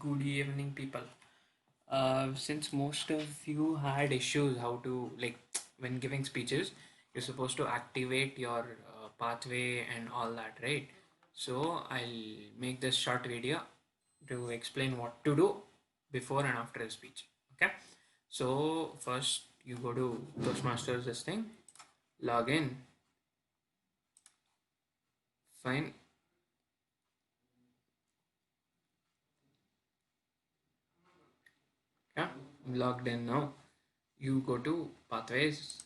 Good evening, people. Since most of you had issues how to like when giving speeches, you're supposed to activate your pathway and all that, right? So I'll make this short video to explain what to do before and after a speech. Okay. So first you go to Toastmasters this thing, log in, fine. Yeah, I'm logged in now. You go to pathways.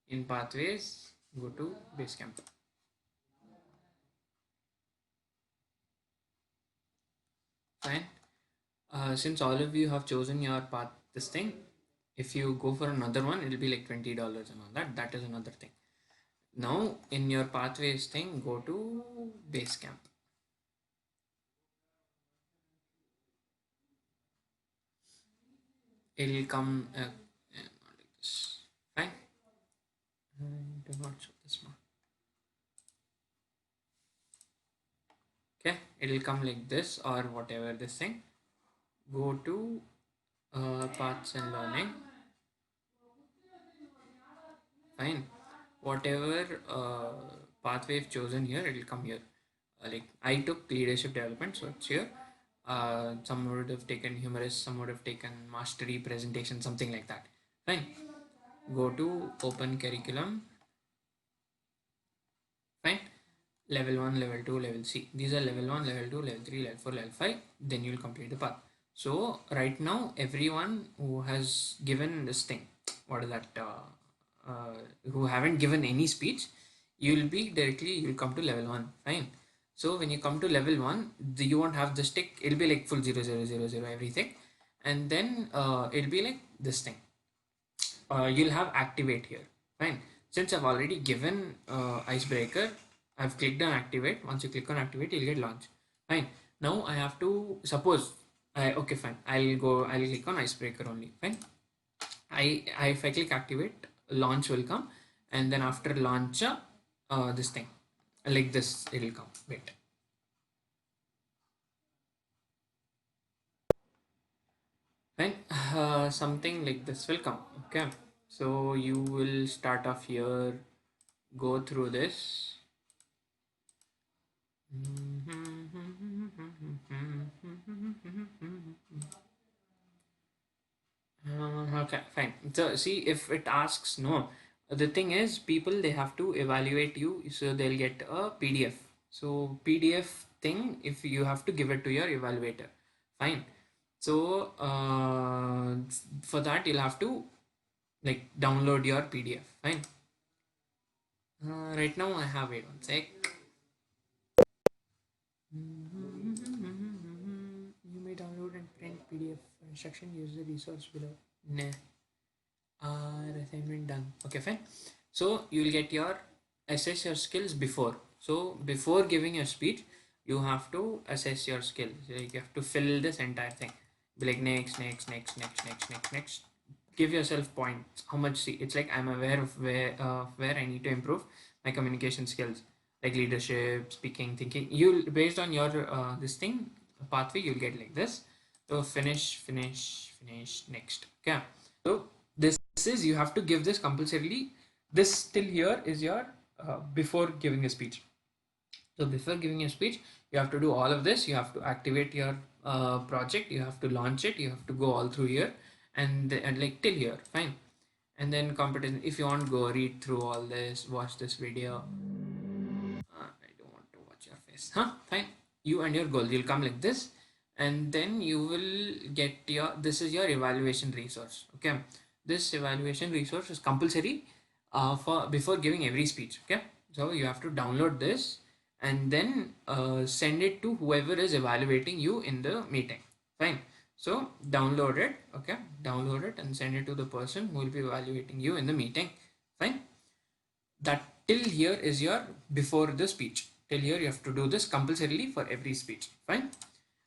In pathways, go to Basecamp. Fine. Since all of you have chosen your path, this thing, if you go for another one, it'll be like $20 and all that. That is another thing. Now, in your pathways thing, go to Basecamp. It'll come not like this. Fine. Do not show this one. Okay, it'll come like this or whatever this thing. Go to paths and learning. Fine. Whatever pathway I've chosen here, it'll come here. Like I took leadership development, so it's here. Some would have taken humorous, some would have taken mastery presentation, something like that. Fine. Go to open curriculum. Fine. Level 1, level 2, level C. These are level 1, level 2, level 3, level 4, level 5. Then you'll complete the path. So right now, everyone who has given this thing, what is that? Who haven't given any speech, you'll come to level 1. Fine. So when you come to level 1, you won't have this tick. It'll be like full 0, 0, 0, 0, everything. And then it'll be like this thing. You'll have activate here. Fine. Since I've already given icebreaker, I've clicked on activate. Once you click on activate, you'll get launch. Fine. Now I have to suppose. Okay, fine. I'll click on icebreaker only. Fine. If I click activate, launch will come, and then after launch, this thing like this it'll come. Wait. Fine. Something like this will come. Okay. So you will start off here, go through this. Okay, fine. So see if it asks no. The thing is, people they have to evaluate you, so they'll get a PDF. So PDF thing, if you have to give it to your evaluator, fine. So for that you'll have to like download your PDF. Fine. Right now I have it. One sec. You may download and print PDF instruction. Use the resource below. Nah. Assignment done. Okay, fine. So you will get your assess your skills before. So before giving your speech, you have to assess your skills. Like you have to fill this entire thing. Be like next, next, next, next, next, next, next. Give yourself points. How much? See, it's like I'm aware of where I need to improve my communication skills, like leadership, speaking, thinking. You based on your this thing pathway, you'll get like this. So finish, finish, finish. Next. Okay. So this is you have to give this compulsorily. This till here is your before giving a speech. So before giving a speech, you have to do all of this. You have to activate your project. You have to launch it. You have to go all through here and like till here, fine. And then competition. If you want, go read through all this, watch this video. I don't want to watch your face, huh? Fine. You and your goal. You'll come like this, and then you will get your. This is your evaluation resource. Okay, this evaluation resource is compulsory for before giving every speech. Okay, so you have to download this and then send it to whoever is evaluating you in the meeting. Fine. So download it. Okay, download it and send it to the person who will be evaluating you in the meeting. Fine. That till here is your before the speech. Till here you have to do this compulsorily for every speech. Fine.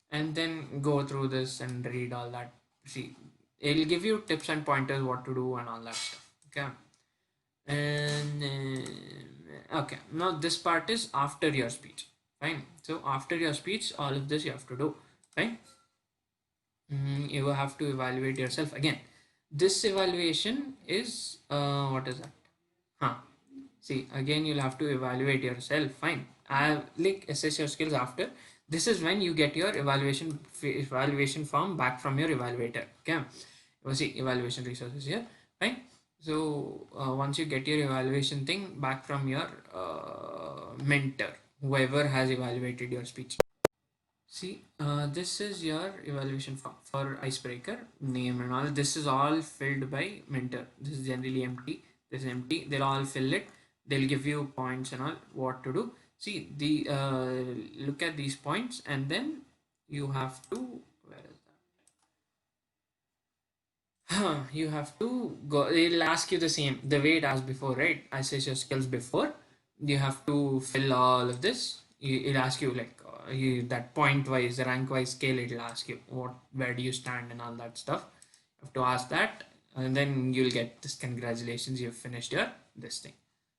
And then go through this and read all that. See, it'll give you tips and pointers what to do and all that stuff. Okay. And okay, now this part is after your speech. Fine. So after your speech, all of this you have to do. Fine. You have to evaluate yourself again. This evaluation is what is that? Huh. See, again, you'll have to evaluate yourself. Fine. I like assess your skills after. This is when you get your evaluation form back from your evaluator. Okay. You see, evaluation resources here. Fine. So once you get your evaluation thing back from your mentor, whoever has evaluated your speech. See, this is your evaluation form for icebreaker, name and all. This is all filled by mentor. This is generally empty. This is empty. They'll all fill it. They'll give you points and all what to do. See, the look at these points and then you have to, where is that? You have to go. They'll ask you the same, the way it asked before, right? Assess your skills before. You have to fill all of this. It'll ask you like that point wise, the rank wise scale. It'll ask you where do you stand and all that stuff. You have to ask that, and then you'll get this. Congratulations, you've finished your this thing.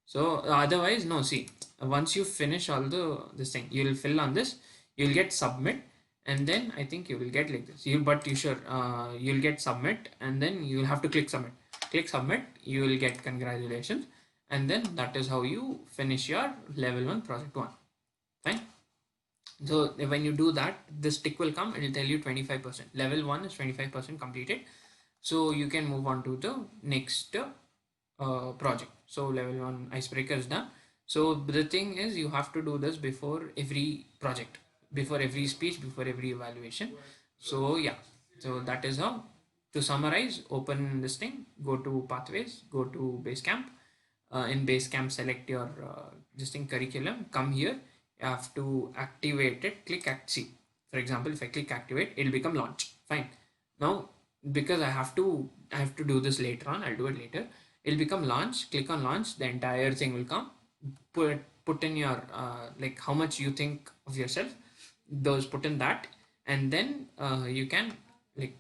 So otherwise, no. See, once you finish all this thing, you'll fill on this. You'll get submit, and then I think you will get like this. You'll get submit, and then you'll have to click submit. Click submit. You will get congratulations, and then that is how you finish your level 1 project 1. Fine. So when you do that, this tick will come. It will tell you 25%. Level 1 is 25% completed. So you can move on to the next project. So level 1 icebreaker is done. So the thing is, you have to do this before every project, before every speech, before every evaluation. So yeah, so that is how. To summarize, open this thing, go to pathways, go to Basecamp. In Basecamp, select your this thing curriculum. Come here. You have to activate it. Click see. For example, if I click activate, it'll become launch. Fine. Now, because I have to do this later on. I'll do it later. It'll become launch. Click on launch. The entire thing will come. Put in your like how much you think of yourself. Those put in that, and then you can like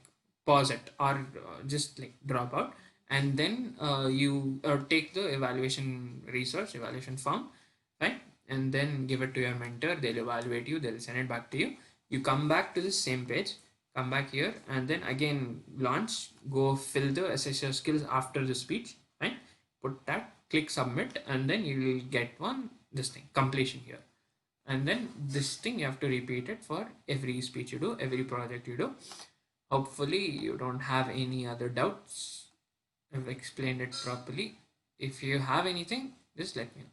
pause it or just like drop out, and then you take the evaluation form, right? And then give it to your mentor. They'll evaluate you. They'll send it back to you. You come back to the same page. Come back here, and then again launch. Go fill the assessor skills after the speech, right? Put that. Click submit, and then you will get this thing completion here. And then this thing you have to repeat it for every speech you do, every project you do. Hopefully you don't have any other doubts. I've explained it properly. If you have anything, just let me know.